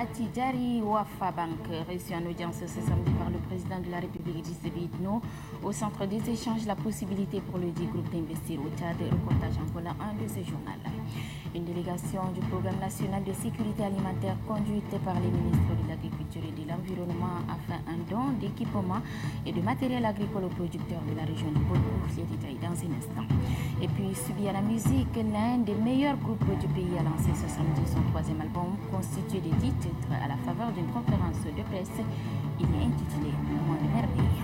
Attijari Wafa Bank, reçu en audience ce samedi par le président de la République Idriss Itno. Au centre des échanges, la possibilité pour le dit groupe d'investir au Tchad. Reportage en voilà un de ce journal. Une délégation du programme national de sécurité alimentaire conduite par les ministres de l'Agriculture et de l'Environnement a fait un don d'équipements et de matériel agricole aux producteurs de la région du Pôle. Les détails dans un instant. Et puis, subi à la musique, l'un des meilleurs groupes du pays a lancé ce samedi son troisième album, constitué de 10 titres à la faveur d'une conférence de presse. Il est intitulé Moment de merveille.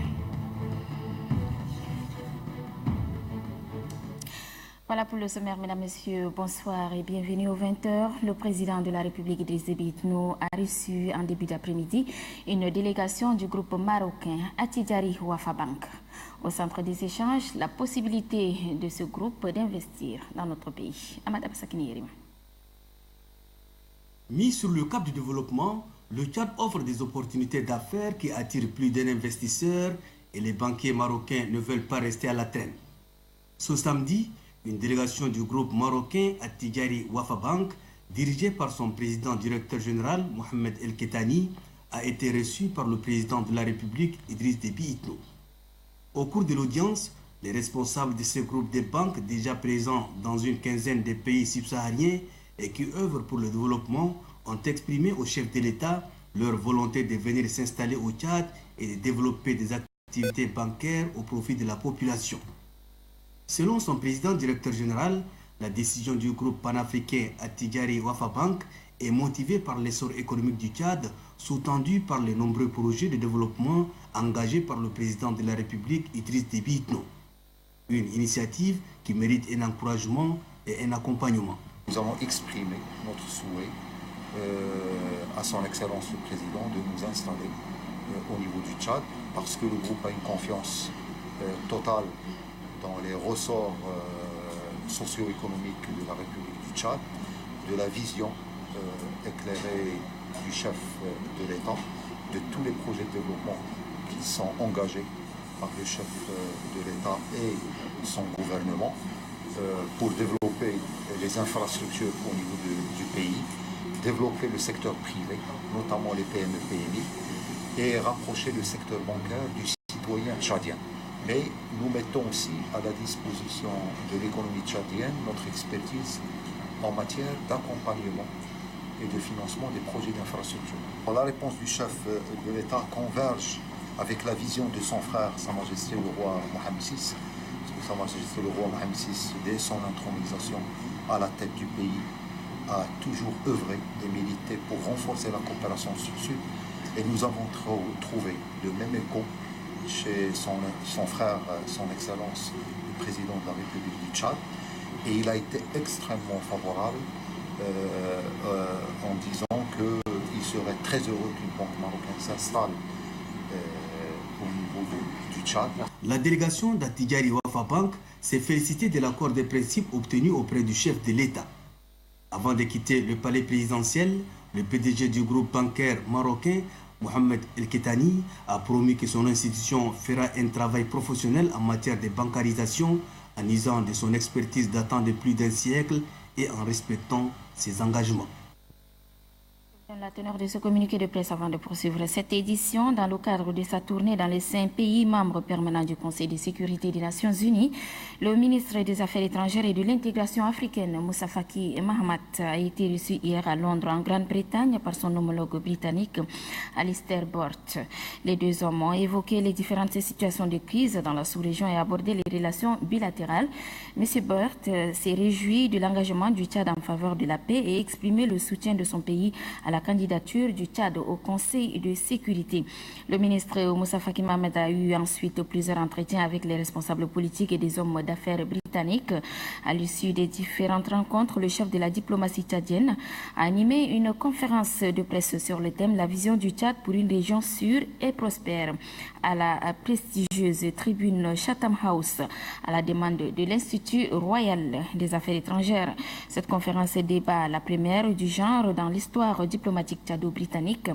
Voilà pour le sommaire, mesdames, messieurs, bonsoir et bienvenue aux 20h. Le président de la République Idriss Itno a reçu en début d'après-midi une délégation du groupe marocain Attijari Wafa Bank. Au centre des échanges, la possibilité de ce groupe d'investir dans notre pays. Ahmad Absakini Yerim. Mis sur le cap du développement, le Tchad offre des opportunités d'affaires qui attirent plus d'un investisseur et les banquiers marocains ne veulent pas rester à la traîne. Ce samedi, une délégation du groupe marocain Attijari Wafa Bank, dirigée par son président directeur général Mohamed El Ketani, a été reçue par le président de la République Idriss Déby Itno. Au cours de l'audience, les responsables de ce groupe de banques déjà présents dans une quinzaine de pays subsahariens et qui œuvrent pour le développement ont exprimé au chef de l'État leur volonté de venir s'installer au Tchad et de développer des activités bancaires au profit de la population. Selon son président directeur général, la décision du groupe panafricain Attijari Wafa Bank est motivée par l'essor économique du Tchad, sous-tendu par les nombreux projets de développement engagés par le président de la République Idriss Déby Itno. Une initiative qui mérite un encouragement et un accompagnement. Nous avons exprimé notre souhait à son Excellence le Président de nous installer au niveau du Tchad parce que le groupe a une confiance totale dans les ressorts socio-économiques de la République du Tchad, de la vision éclairée du chef de l'État, de tous les projets de développement qui sont engagés par le chef de l'État et son gouvernement pour développer les infrastructures au niveau du pays, développer le secteur privé, notamment les PME-PMI, et rapprocher le secteur bancaire du citoyen tchadien. Mais nous mettons aussi à la disposition de l'économie tchadienne notre expertise en matière d'accompagnement et de financement des projets d'infrastructure. La réponse du chef de l'État converge avec la vision de son frère, Sa Majesté le roi Mohamed VI, parce que Sa Majesté le roi Mohamed VI, dès son intronisation à la tête du pays, a toujours œuvré et milité pour renforcer la coopération sud-sud. Et nous avons trouvé le même écho chez son frère, son Excellence, le président de la République du Tchad. Et il a été extrêmement favorable en disant qu'il serait très heureux qu'une banque marocaine s'installe au niveau du Tchad. La délégation d'Attijari Wafa Bank s'est félicitée de l'accord de principe obtenu auprès du chef de l'État. Avant de quitter le palais présidentiel, le PDG du groupe bancaire marocain, Mohamed El Ketani, a promis que son institution fera un travail professionnel en matière de bancarisation en usant de son expertise datant de plus d'un siècle et en respectant ses engagements. La teneur de ce communiqué de presse avant de poursuivre cette édition, dans le cadre de sa tournée dans les 5 pays membres permanents du Conseil de sécurité des Nations Unies, le ministre des Affaires étrangères et de l'intégration africaine, Moussa Faki Mahamat, a été reçu hier à Londres, en Grande-Bretagne, par son homologue britannique, Alistair Burt. Les deux hommes ont évoqué les différentes situations de crise dans la sous-région et abordé les relations bilatérales. M. Burt s'est réjoui de l'engagement du Tchad en faveur de la paix et exprimé le soutien de son pays à la candidature du Tchad au Conseil de sécurité. Le ministre Moussa Faki Mahamat a eu ensuite plusieurs entretiens avec les responsables politiques et des hommes d'affaires britanniques. À l'issue des différentes rencontres, le chef de la diplomatie tchadienne a animé une conférence de presse sur le thème « La vision du Tchad pour une région sûre et prospère » à la prestigieuse tribune Chatham House à la demande de l'Institut royal des affaires étrangères. Cette conférence débat, la première du genre dans l'histoire diplomatique tchado-britannique,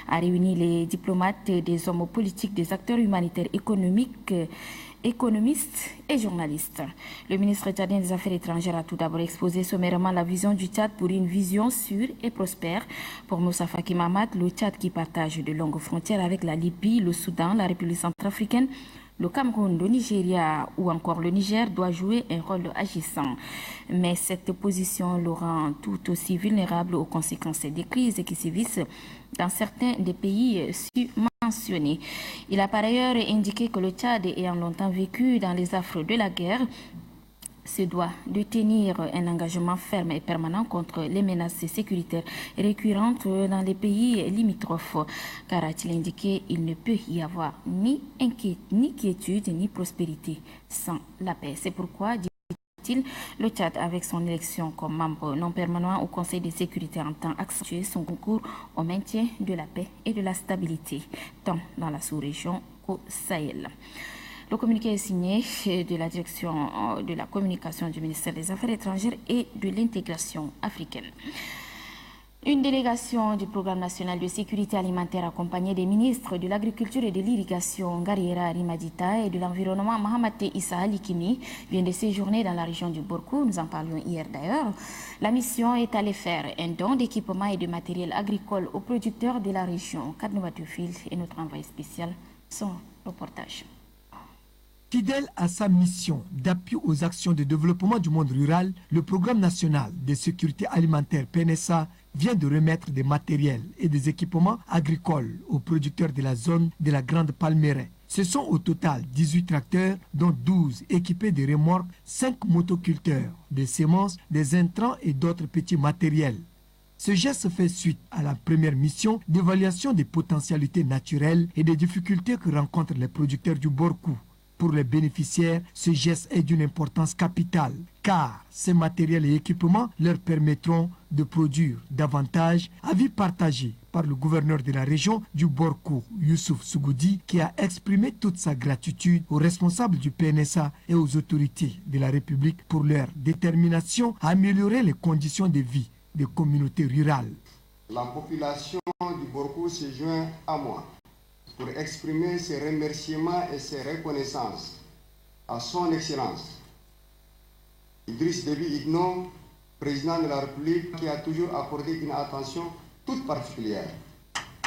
a réuni les diplomates, des hommes politiques, des acteurs humanitaires, économiques économiste et journaliste. Le ministre tchadien des Affaires étrangères a tout d'abord exposé sommairement la vision du Tchad pour une vision sûre et prospère. Pour Moussa Faki Mahamat, le Tchad qui partage de longues frontières avec la Libye, le Soudan, la République centrafricaine, le Cameroun, le Nigeria ou encore le Niger doit jouer un rôle agissant. Mais cette position le rend tout aussi vulnérable aux conséquences des crises qui sévissent dans certains des pays mentionnés. Il a par ailleurs indiqué que le Tchad, ayant longtemps vécu dans les affres de la guerre, se doit de tenir un engagement ferme et permanent contre les menaces sécuritaires récurrentes dans les pays limitrophes. Car, a-t-il indiqué, il ne peut y avoir ni quiétude ni prospérité sans la paix. C'est pourquoi, dit-il, le Tchad, avec son élection comme membre non permanent au Conseil de sécurité, entend accentuer son concours au maintien de la paix et de la stabilité, tant dans la sous-région qu'au Sahel. Le communiqué est signé de la direction de la communication du ministère des Affaires étrangères et de l'intégration africaine. Une délégation du Programme national de sécurité alimentaire accompagnée des ministres de l'Agriculture et de l'Irrigation, Ngariera Rimadita, et de l'Environnement, Mahamat Issa Alikimi, vient de séjourner dans la région du Borkou. Nous en parlions hier d'ailleurs. La mission est allée faire un don d'équipements et de matériel agricole aux producteurs de la région. Kadnoua Tufil et notre envoyé spécial, son reportage. Fidèle à sa mission d'appui aux actions de développement du monde rural, le Programme national de sécurité alimentaire PNSA vient de remettre des matériels et des équipements agricoles aux producteurs de la zone de la Grande Palmeraie. Ce sont au total 18 tracteurs, dont 12 équipés de remorques, 5 motoculteurs, des semences, des intrants et d'autres petits matériels. Ce geste fait suite à la première mission d'évaluation des potentialités naturelles et des difficultés que rencontrent les producteurs du Borkou. Pour les bénéficiaires, ce geste est d'une importance capitale, car ces matériels et équipements leur permettront de produire davantage, avis partagé par le gouverneur de la région du Borkou, Youssouf Sougoudi, qui a exprimé toute sa gratitude aux responsables du PNSA et aux autorités de la République pour leur détermination à améliorer les conditions de vie des communautés rurales. La population du Borkou se joint à moi pour exprimer ses remerciements et ses reconnaissances à son Excellence Idriss Déby Itno, président de la République, qui a toujours accordé une attention toute particulière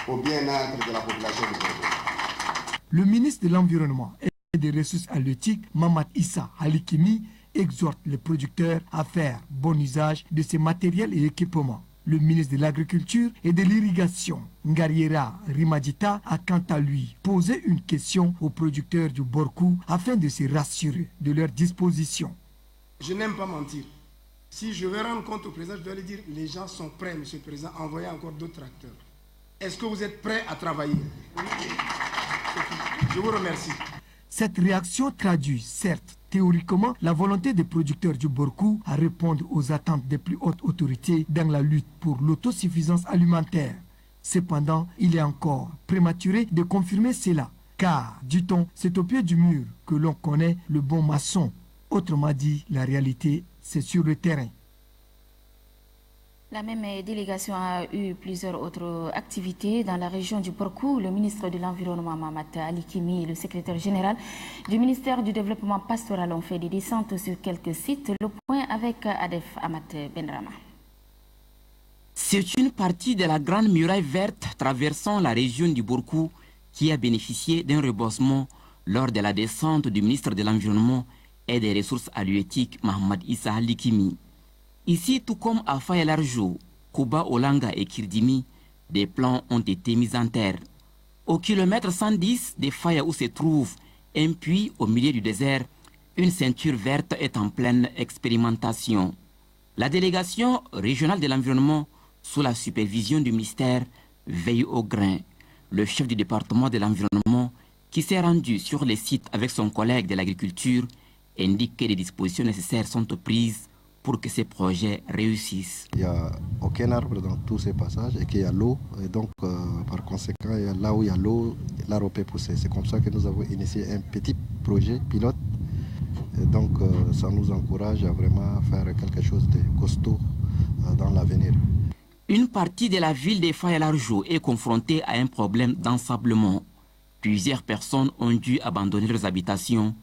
au bien-être de la population du Borkou. Le ministre de l'Environnement et des Ressources halieutiques, Mahamat Issa Alikimi, exhorte les producteurs à faire bon usage de ces matériels et équipements. Le ministre de l'Agriculture et de l'Irrigation, Ngariera Rimadita, a quant à lui posé une question aux producteurs du Borkou afin de se rassurer de leur disposition. Je n'aime pas mentir. Si je vais rendre compte au président, je dois lui dire, les gens sont prêts, monsieur le président, envoyez encore d'autres tracteurs. Est-ce que vous êtes prêts à travailler? Je vous remercie. Cette réaction traduit, certes, théoriquement, la volonté des producteurs du Borkou à répondre aux attentes des plus hautes autorités dans la lutte pour l'autosuffisance alimentaire. Cependant, il est encore prématuré de confirmer cela, car, dit-on, c'est au pied du mur que l'on connaît le bon maçon. Autrement dit, la réalité, c'est sur le terrain. La même délégation a eu plusieurs autres activités dans la région du Borkou. Le ministre de l'Environnement, Mahamat Alikimi, et le secrétaire général du ministère du Développement pastoral ont fait des descentes sur quelques sites. Le point avec Adef Amat Benrama. C'est une partie de la grande muraille verte traversant la région du Borkou qui a bénéficié d'un reboisement lors de la descente du ministre de l'Environnement et des Ressources halieutiques, Mahamat Issa Alikimi. Ici, tout comme à Fayelarjo, Kouba Olanga et Kirdimi, des plans ont été mis en terre. Au kilomètre 110 de Faya où se trouve un puits au milieu du désert, une ceinture verte est en pleine expérimentation. La délégation régionale de l'environnement, sous la supervision du ministère, veille au grain. Le chef du département de l'environnement, qui s'est rendu sur les sites avec son collègue de l'agriculture, indique que les dispositions nécessaires sont prises pour que ces projets réussissent. Il n'y a aucun arbre dans tous ces passages et qu'il y a l'eau. Et donc, par conséquent, là où il y a l'eau, l'arbre peut pousser. C'est comme ça que nous avons initié un petit projet pilote. Et donc, ça nous encourage à vraiment faire quelque chose de costaud dans l'avenir. Une partie de la ville de Fayelarjo est confrontée à un problème d'ensablement. Plusieurs personnes ont dû abandonner leurs habitations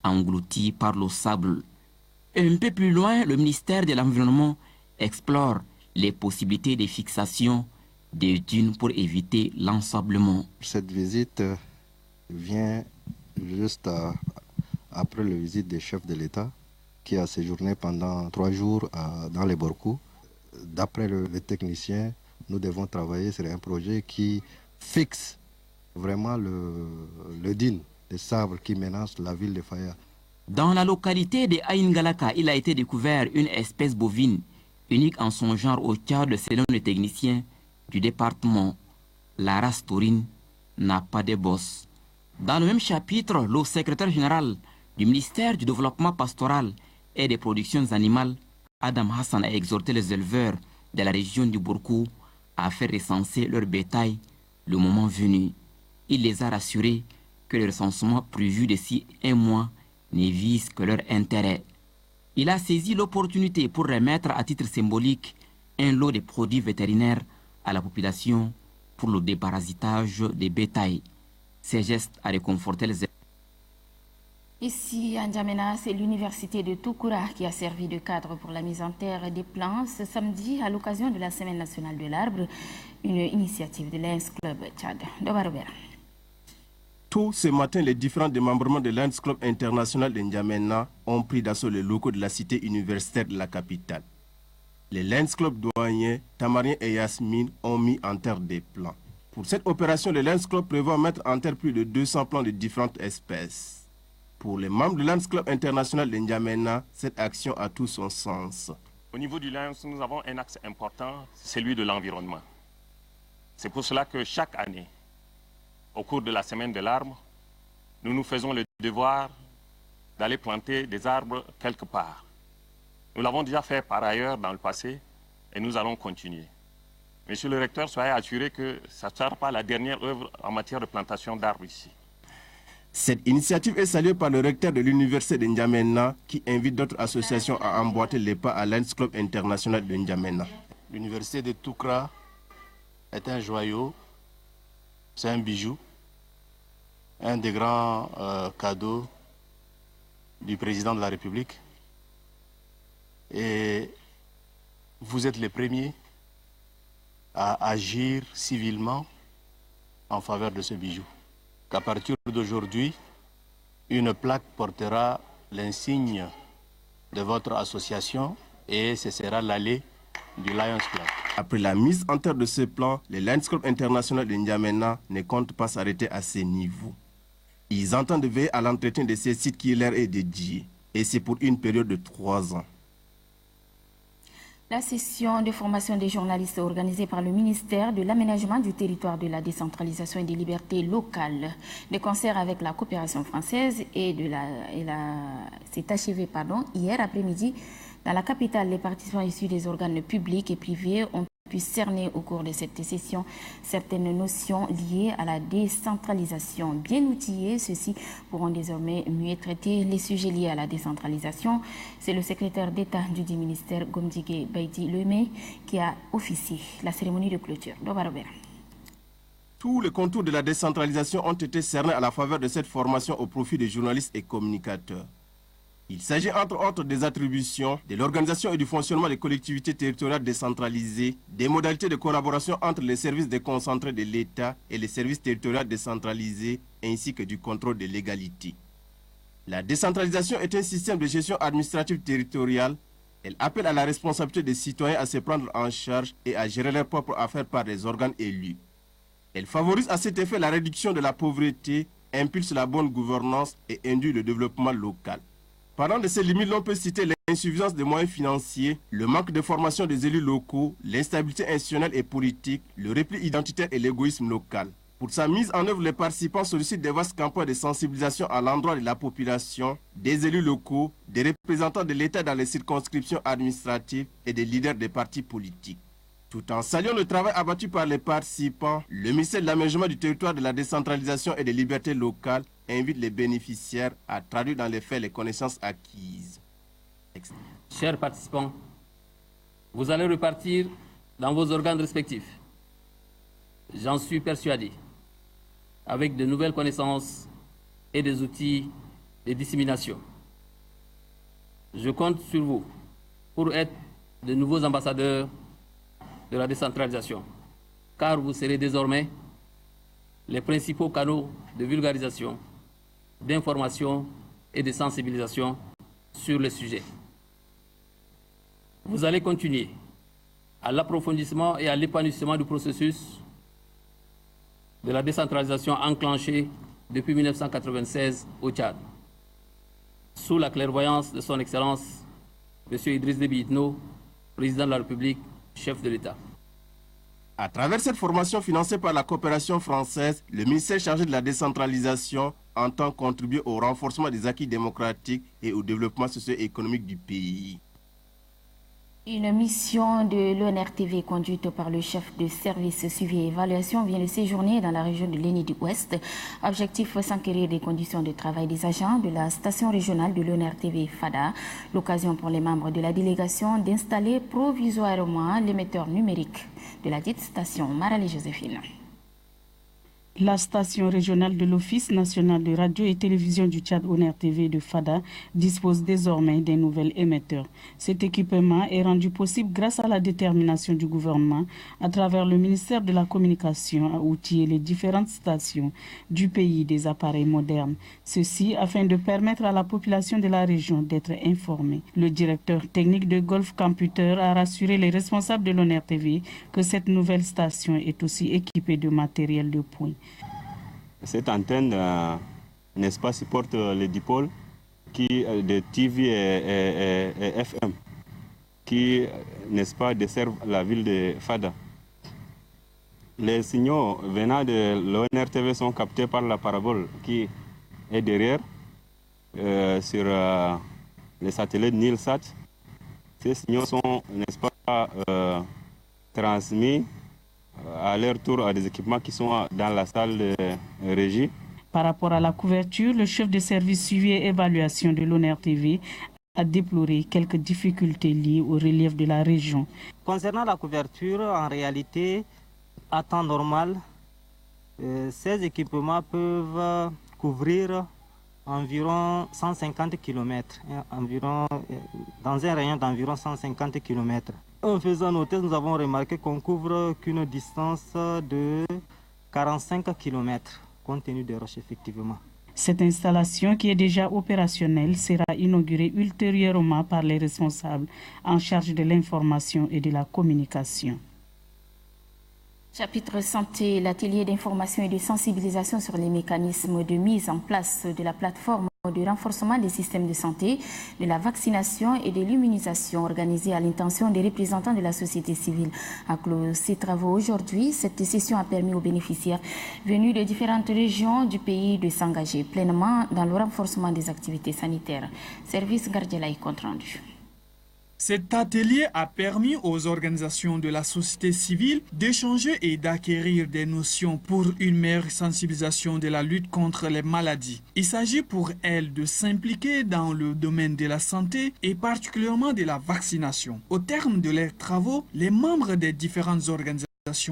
engloutis par le sable. Un peu plus loin, le ministère de l'Environnement explore les possibilités de fixation des dunes pour éviter l'ensablement. Cette visite vient juste après la visite des chefs de l'État qui a séjourné pendant 3 jours dans les Borkou. D'après les techniciens, nous devons travailler sur un projet qui fixe vraiment le dune de sable qui menace la ville de Faya. Dans la localité de Aïngalaka, il a été découvert une espèce bovine unique en son genre au Tchad selon les techniciens du département. La race taurine n'a pas de bosse. Dans le même chapitre, le secrétaire général du ministère du Développement pastoral et des productions animales, Adam Hassan, a exhorté les éleveurs de la région du Borkou à faire recenser leur bétail le moment venu. Il les a rassurés que le recensement prévu d'ici 1 mois ne vise que leur intérêt. Il a saisi l'opportunité pour remettre à titre symbolique un lot de produits vétérinaires à la population pour le déparasitage des bétails. Ces gestes a réconforté les éleveurs. Ici, à N'Djamena, c'est l'université de Toukoura qui a servi de cadre pour la mise en terre des plants ce samedi à l'occasion de la Semaine nationale de l'arbre, une initiative de Lions Club Tchad. Tôt ce matin, les différents démembrements de Lions Club International de N'Djamena ont pris d'assaut les locaux de la cité universitaire de la capitale. Les Lions Club douaniers, Tamarien et Yasmine ont mis en terre des plants. Pour cette opération, le Lions Club prévoit mettre en terre plus de 200 plants de différentes espèces. Pour les membres du Lions Club International de N'Djamena, cette action a tout son sens. Au niveau du Lions, nous avons un axe important, celui de l'environnement. C'est pour cela que chaque année, au cours de la semaine de l'arbre, nous nous faisons le devoir d'aller planter des arbres quelque part. Nous l'avons déjà fait par ailleurs dans le passé et nous allons continuer. Monsieur le recteur, soyez assuré que ça ne sera pas la dernière œuvre en matière de plantation d'arbres ici. Cette initiative est saluée par le recteur de l'université de N'Djamena qui invite d'autres associations à emboîter les pas à Lions Club International de N'Djamena. L'université de Toukoura est un joyau, c'est un bijou, un des grands cadeaux du président de la République. Et vous êtes les premiers à agir civilement en faveur de ce bijou. Qu'à partir d'aujourd'hui, une plaque portera l'insigne de votre association et ce sera l'allée du Lions Club. Après la mise en terre de ce plan, les Lions Club International de N'Djamena ne comptent pas s'arrêter à ces niveaux. Ils entendent veiller à l'entretien de ces sites qui leur est dédié, et c'est pour une période de 3 ans. La session de formation des journalistes organisée par le ministère de l'Aménagement du territoire, de la décentralisation et des libertés locales, de concert avec la coopération française s'est achevée hier après-midi dans la capitale. Les participants issus des organes publics et privés ont pu cerner au cours de cette session certaines notions liées à la décentralisation. Bien outillés, ceux-ci pourront désormais mieux traiter les sujets liés à la décentralisation. C'est le secrétaire d'État du ministère, Gomdigué Baïdi Lemé, qui a officié la cérémonie de clôture. Tous les contours de la décentralisation ont été cernés à la faveur de cette formation au profit des journalistes et communicateurs. Il s'agit entre autres des attributions, de l'organisation et du fonctionnement des collectivités territoriales décentralisées, des modalités de collaboration entre les services déconcentrés de l'État et les services territoriaux décentralisés, ainsi que du contrôle de l'égalité. La décentralisation est un système de gestion administrative territoriale. Elle appelle à la responsabilité des citoyens à se prendre en charge et à gérer leurs propres affaires par des organes élus. Elle favorise à cet effet la réduction de la pauvreté, impulse la bonne gouvernance et induit le développement local. Parlant de ces limites, l'on peut citer l'insuffisance des moyens financiers, le manque de formation des élus locaux, l'instabilité institutionnelle et politique, le repli identitaire et l'égoïsme local. Pour sa mise en œuvre, les participants sollicitent des vastes campagnes de sensibilisation à l'endroit de la population, des élus locaux, des représentants de l'État dans les circonscriptions administratives et des leaders des partis politiques. Tout en saluant le travail abattu par les participants, le ministère de l'Aménagement du territoire, de la décentralisation et des libertés locales invite les bénéficiaires à traduire dans les faits les connaissances acquises. Chers participants, vous allez repartir dans vos organes respectifs. J'en suis persuadé, avec de nouvelles connaissances et des outils de dissémination. Je compte sur vous pour être de nouveaux ambassadeurs de la décentralisation, car vous serez désormais les principaux canaux de vulgarisation, d'information et de sensibilisation sur le sujet. Vous allez continuer à l'approfondissement et à l'épanouissement du processus de la décentralisation enclenché depuis 1996 au Tchad, sous la clairvoyance de son Excellence M. Idriss Déby Itno, président de la République, chef de l'État. À travers cette formation financée par la coopération française, le ministère chargé de la décentralisation entend contribuer au renforcement des acquis démocratiques et au développement socio-économique du pays. Une mission de l'ONRTV conduite par le chef de service suivi et évaluation vient de séjourner dans la région de l'Eni du Ouest. Objectif, s'enquérir des conditions de travail des agents de la station régionale de l'ONRTV FADA. L'occasion pour les membres de la délégation d'installer provisoirement l'émetteur numérique de la dite station. Marali Joséphine. La station régionale de l'Office national de radio et télévision du Tchad ONRTV de FADA dispose désormais d'un nouvel émetteur. Cet équipement est rendu possible grâce à la détermination du gouvernement à travers le ministère de la Communication à outiller les différentes stations du pays des appareils modernes. Ceci afin de permettre à la population de la région d'être informée. Le directeur technique de Golf Computer a rassuré les responsables de l'ONRTV que cette nouvelle station est aussi équipée de matériel de pointe. Cette antenne, n'est-ce pas, supporte les dipôles de TV et FM qui, n'est-ce pas, desservent la ville de Fada. Les signaux venant de l'ONRTV sont captés par la parabole qui est derrière sur les satellites Nilsat. Ces signaux sont, n'est-ce pas, transmis à leur tour à des équipements qui sont dans la salle de régie. Par rapport à la couverture, le chef de service suivi et évaluation de l'ONRTV a déploré quelques difficultés liées au relief de la région. Concernant la couverture, en réalité, à temps normal, ces équipements peuvent couvrir environ 150 km, dans un rayon d'environ 150 km. En faisant nos tests, nous avons remarqué qu'on couvre qu'une distance de 45 km, compte tenu des roches, effectivement. Cette installation, qui est déjà opérationnelle, sera inaugurée ultérieurement par les responsables en charge de l'information et de la communication. Chapitre santé, l'atelier d'information et de sensibilisation sur les mécanismes de mise en place de la plateforme de renforcement des systèmes de santé, de la vaccination et de l'immunisation organisé à l'intention des représentants de la société civile a clos ses travaux aujourd'hui. Cette session a permis aux bénéficiaires venus de différentes régions du pays de s'engager pleinement dans le renforcement des activités sanitaires. Service Gardela est compte rendu. Cet atelier a permis aux organisations de la société civile d'échanger et d'acquérir des notions pour une meilleure sensibilisation de la lutte contre les maladies. Il s'agit pour elles de s'impliquer dans le domaine de la santé et particulièrement de la vaccination. Au terme de leurs travaux, les membres des différentes organisations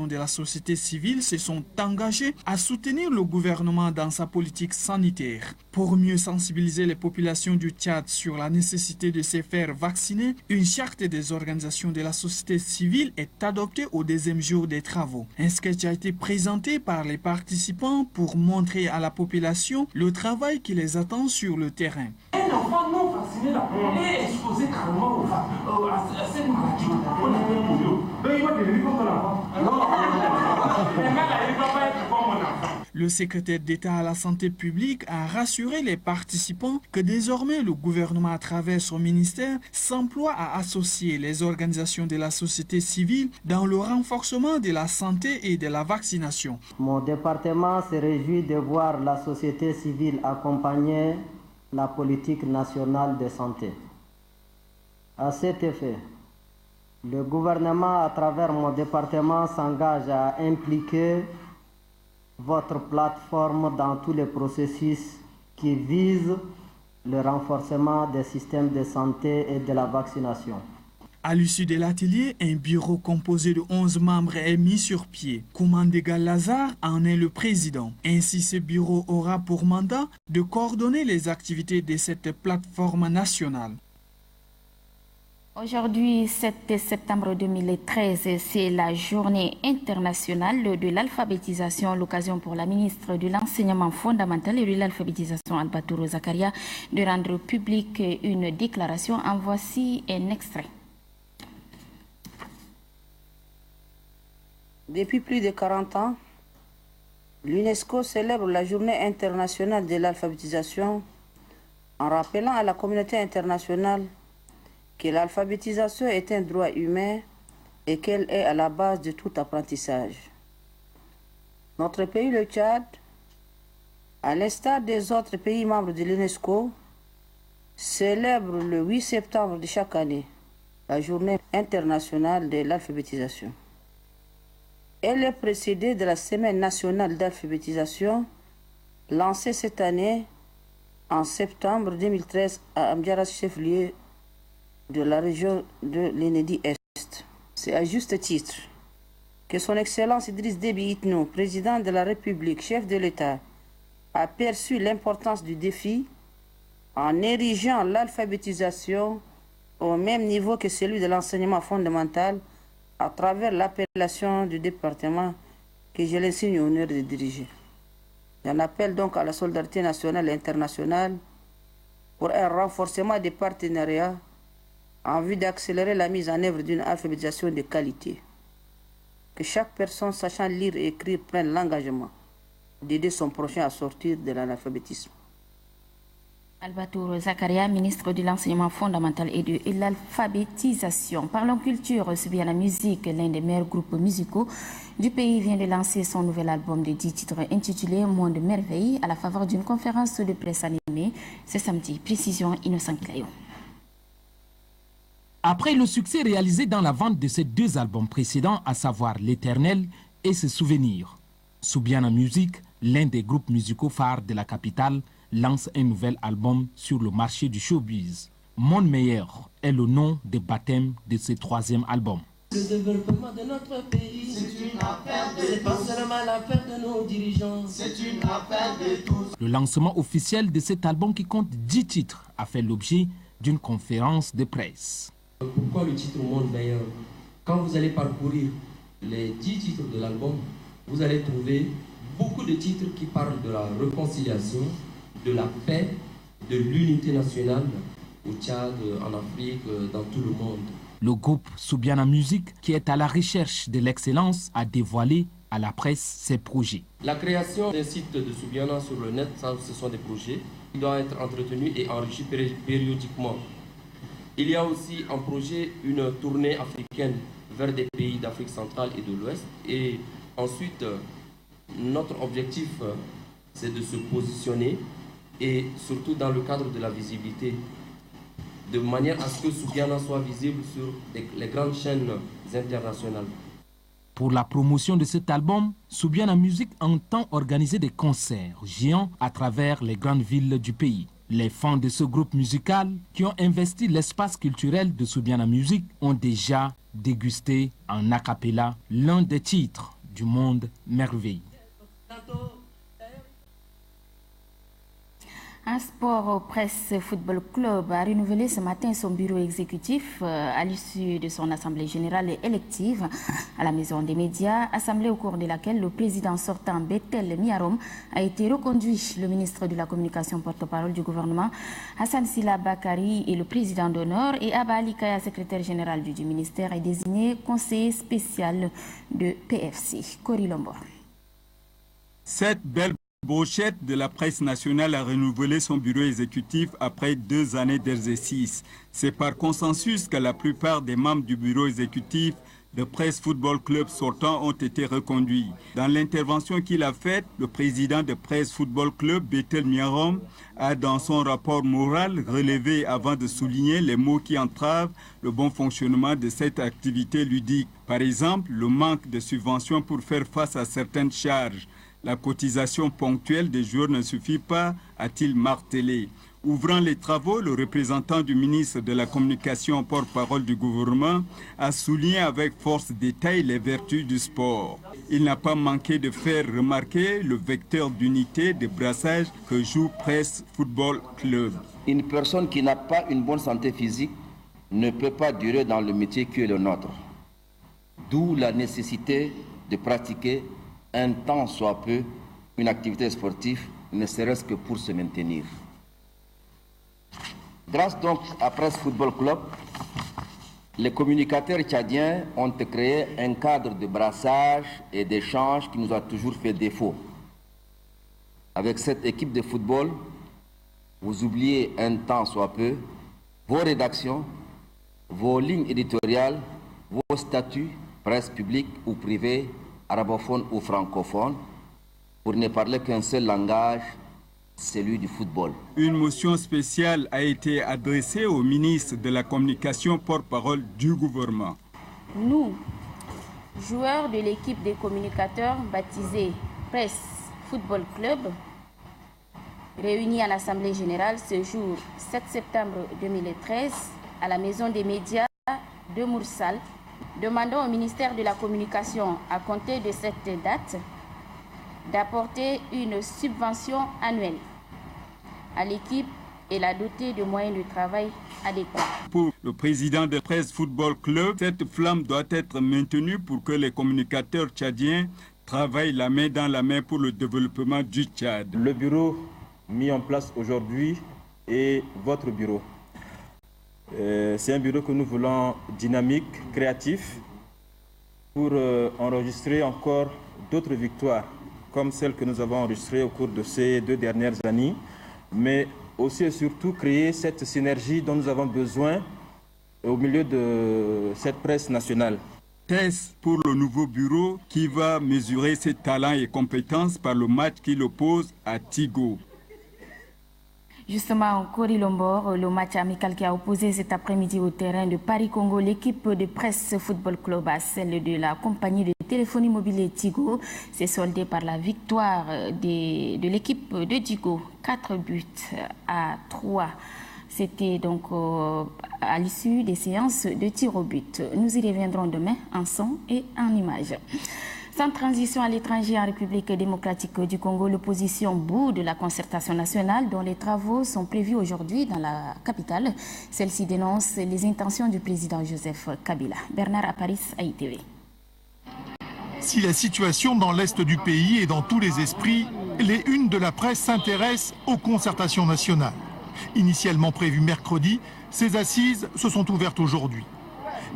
de la société civile se sont engagés à soutenir le gouvernement dans sa politique sanitaire. Pour mieux sensibiliser les populations du Tchad sur la nécessité de se faire vacciner, une charte des organisations de la société civile est adoptée au deuxième jour des travaux. Un sketch a été présenté par les participants pour montrer à la population le travail qui les attend sur le terrain. Un enfant non vacciné est exposé carrément à cette maladie. On a fait polio. Donc il va devenir comme un enfant. Le secrétaire d'État à la santé publique a rassuré les participants que désormais le gouvernement à travers son ministère s'emploie à associer les organisations de la société civile dans le renforcement de la santé et de la vaccination. Mon département se réjouit de voir la société civile accompagner la politique nationale de santé. À cet effet, le gouvernement, à travers mon département, s'engage à impliquer votre plateforme dans tous les processus qui visent le renforcement des systèmes de santé et de la vaccination. À l'issue de l'atelier, un bureau composé de 11 membres est mis sur pied. Koumandega Lazare en est le président. Ainsi, ce bureau aura pour mandat de coordonner les activités de cette plateforme nationale. Aujourd'hui, 7 septembre 2013, c'est la journée internationale de l'alphabétisation, l'occasion pour la ministre de l'Enseignement fondamental et de l'alphabétisation, Albatouro Zakaria, de rendre publique une déclaration. En voici un extrait. Depuis plus de 40 ans, l'UNESCO célèbre la journée internationale de l'alphabétisation en rappelant à la communauté internationale que l'alphabétisation est un droit humain et qu'elle est à la base de tout apprentissage. Notre pays, le Tchad, à l'instar des autres pays membres de l'UNESCO, célèbre le 8 septembre de chaque année la journée internationale de l'alphabétisation. Elle est précédée de la semaine nationale d'alphabétisation lancée cette année en septembre 2013 à Amdiara, chef-lieu de la région de l'Enedi-Est. C'est à juste titre que son Excellence Idriss Déby Itno, président de la République, chef de l'État, a perçu l'importance du défi en érigeant l'alphabétisation au même niveau que celui de l'enseignement fondamental à travers l'appellation du département que j'ai l'insigne honneur de diriger. J'en appelle donc à la solidarité nationale et internationale pour un renforcement des partenariats en vue d'accélérer la mise en œuvre d'une alphabétisation de qualité. Que chaque personne sachant lire et écrire prenne l'engagement d'aider son prochain à sortir de l'analphabétisme. Albatouro Zakaria, ministre de l'Enseignement fondamental et de l'alphabétisation. Parlons culture, Soubiana Musique, l'un des meilleurs groupes musicaux du pays, vient de lancer son nouvel album de 10 titres intitulé Monde Merveille à la faveur d'une conférence de presse animée ce samedi. Précision Innocent Cléo. Après le succès réalisé dans la vente de ces deux albums précédents, à savoir L'Éternel et Ses Souvenirs, Soubiana Musique, l'un des groupes musicaux phares de la capitale, lance un nouvel album sur le marché du showbiz. Monde Meilleur est le nom de baptême de ce troisième album. Le développement de notre pays, c'est une affaire de tous. C'est pas seulement l'affaire de nos dirigeants, c'est une affaire de tous. Le lancement officiel de cet album qui compte 10 titres a fait l'objet d'une conférence de presse. Pourquoi le titre Monde Meilleur? Quand vous allez parcourir les 10 titres de l'album, vous allez trouver beaucoup de titres qui parlent de la réconciliation, de la paix, de l'unité nationale au Tchad, en Afrique, dans tout le monde. Le groupe Soubiana Musique, qui est à la recherche de l'excellence, a dévoilé à la presse ses projets. La création d'un site de Soubiana sur le net, ça, ce sont des projets qui doivent être entretenus et enrichis périodiquement. Il y a aussi en projet une tournée africaine vers des pays d'Afrique centrale et de l'Ouest. Et ensuite, notre objectif, c'est de se positionner et surtout dans le cadre de la visibilité, de manière à ce que Soubiana soit visible sur les grandes chaînes internationales. Pour la promotion de cet album, Soubiana Musique entend organiser des concerts géants à travers les grandes villes du pays. Les fans de ce groupe musical qui ont investi l'espace culturel de Soubiana Musique ont déjà dégusté en a cappella l'un des titres du Monde Merveille. Un sport Presse Football Club a renouvelé ce matin son bureau exécutif à l'issue de son assemblée générale élective à la Maison des médias, assemblée au cours de laquelle le président sortant Bethel Miarom a été reconduit. Le ministre de la Communication, porte-parole du gouvernement, Hassan Sila Bakari, et le président d'honneur, et Abba Ali Kaya, secrétaire général du ministère, est désigné conseiller spécial de PFC. Cory Lombor. Cette belle Bochette de la presse nationale a renouvelé son bureau exécutif après 2 années d'exercice. C'est par consensus que la plupart des membres du bureau exécutif de Presse Football Club sortant ont été reconduits. Dans l'intervention qu'il a faite, le président de Presse Football Club, Bethel Miarom, a dans son rapport moral relevé avant de souligner les maux qui entravent le bon fonctionnement de cette activité ludique. Par exemple, le manque de subventions pour faire face à certaines charges, La cotisation ponctuelle des joueurs ne suffit pas, a-t-il martelé. Ouvrant les travaux, le représentant du ministre de la Communication, porte-parole du gouvernement, a souligné avec force détail les vertus du sport. Il n'a pas manqué de faire remarquer le vecteur d'unité de brassage que joue Presse Football Club. Une personne qui n'a pas une bonne santé physique ne peut pas durer dans le métier qui est le nôtre. D'où la nécessité de pratiquer un tant soit peu une activité sportive, ne serait-ce que pour se maintenir. Grâce donc à Presse Football Club, les communicateurs tchadiens ont créé un cadre de brassage et d'échange qui nous a toujours fait défaut. Avec cette équipe de football, vous oubliez un tant soit peu vos rédactions, vos lignes éditoriales, vos statuts, presse publique ou privée, arabophone ou francophone, pour ne parler qu'un seul langage, celui du football. Une motion spéciale a été adressée au ministre de la Communication, porte-parole du gouvernement. Nous, joueurs de l'équipe des communicateurs baptisée Presse Football Club, réunis à l'Assemblée générale ce jour 7 septembre 2013 à la Maison des médias de Moursal, demandons au ministère de la Communication, à compter de cette date, d'apporter une subvention annuelle à l'équipe et la doter de moyens de travail adéquats. Pour le président de Presse Football Club, cette flamme doit être maintenue pour que les communicateurs tchadiens travaillent la main dans la main pour le développement du Tchad. Le bureau mis en place aujourd'hui est votre bureau. C'est un bureau que nous voulons dynamique, créatif, pour enregistrer encore d'autres victoires, comme celles que nous avons enregistrées au cours de ces 2 dernières années, mais aussi et surtout créer cette synergie dont nous avons besoin au milieu de cette presse nationale. Test pour le nouveau bureau qui va mesurer ses talents et compétences par le match qui l'oppose à Tigo. Justement, Cory Lombor, le match amical qui a opposé cet après-midi au terrain de Paris-Congo l'équipe de Presse Football Club à celle de la compagnie de téléphonie mobile Tigo, s'est soldé par la victoire de l'équipe de Tigo, 4-3. C'était donc à l'issue des séances de tir au but. Nous y reviendrons demain en son et en images. Sans transition à l'étranger en République démocratique du Congo, l'opposition bout de la concertation nationale dont les travaux sont prévus aujourd'hui dans la capitale. Celle-ci dénonce les intentions du président Joseph Kabila. Bernard Aparis, AITV. Si la situation dans l'est du pays est dans tous les esprits, les unes de la presse s'intéressent aux concertations nationales. Initialement prévues mercredi, ces assises se sont ouvertes aujourd'hui.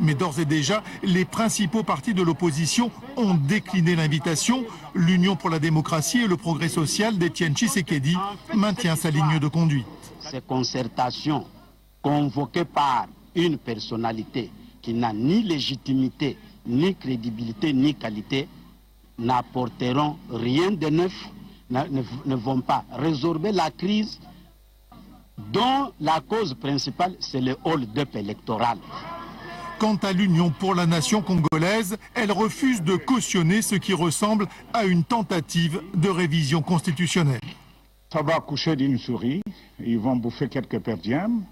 Mais d'ores et déjà, les principaux partis de l'opposition ont décliné l'invitation. L'Union pour la démocratie et le progrès social d'Étienne Tshisekedi maintient sa ligne de conduite. Ces concertations convoquées par une personnalité qui n'a ni légitimité, ni crédibilité, ni qualité, n'apporteront rien de neuf, ne vont pas résorber la crise dont la cause principale, c'est le hold-up électoral. Quant à l'Union pour la nation congolaise, elle refuse de cautionner ce qui ressemble à une tentative de révision constitutionnelle. Ça va accoucher d'une souris, ils vont bouffer quelques perdièmes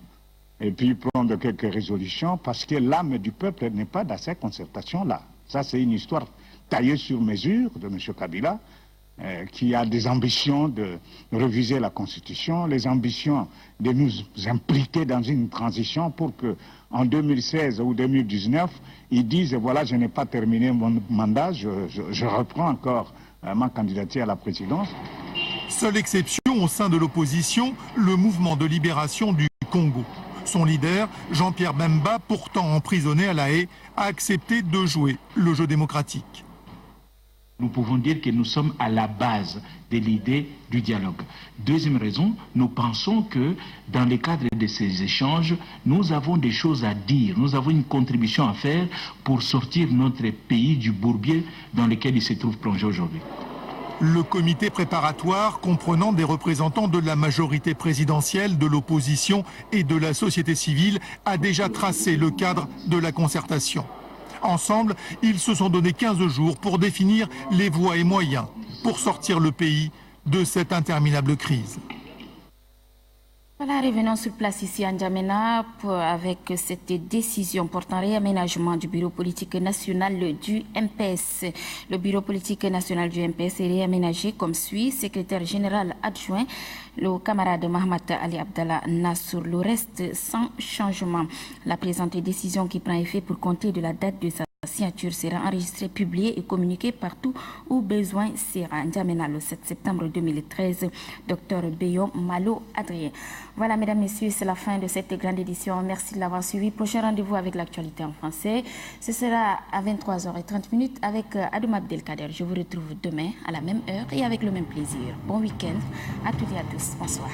et puis prendre quelques résolutions parce que l'âme du peuple n'est pas dans ces concertations-là. Ça, c'est une histoire taillée sur mesure de M. Kabila qui a des ambitions de réviser la Constitution, les ambitions de nous impliquer dans une transition pour que en 2016 ou 2019, ils disent voilà, je n'ai pas terminé mon mandat, je reprends encore ma candidature à la présidence. Seule exception au sein de l'opposition, le mouvement de libération du Congo. Son leader, Jean-Pierre Bemba, pourtant emprisonné à La Haye, a accepté de jouer le jeu démocratique. Nous pouvons dire que nous sommes à la base de l'idée du dialogue. Deuxième raison, nous pensons que dans le cadre de ces échanges, nous avons des choses à dire, nous avons une contribution à faire pour sortir notre pays du bourbier dans lequel il se trouve plongé aujourd'hui. Le comité préparatoire, comprenant des représentants de la majorité présidentielle, de l'opposition et de la société civile, a déjà tracé le cadre de la concertation. Ensemble, ils se sont donné 15 jours pour définir les voies et moyens pour sortir le pays de cette interminable crise. Voilà, revenons sur place ici à N'Djamena avec cette décision portant réaménagement du bureau politique national du MPS. Le bureau politique national du MPS est réaménagé comme suit. Secrétaire général adjoint, le camarade Mohamed Ali Abdallah Nassour. Le reste sans changement. La présente décision qui prend effet pour compter de la date de sa signature sera enregistrée, publiée et communiquée partout où besoin sera. N'Djamena le 7 septembre 2013. Dr Beyo Malo Adrien. Voilà, mesdames, messieurs, c'est la fin de cette grande édition. Merci de l'avoir suivi. Prochain rendez-vous avec l'actualité en français. Ce sera à 23h30 avec Adoum Abdelkader. Je vous retrouve demain à la même heure et avec le même plaisir. Bon week-end à toutes et à tous. Bonsoir.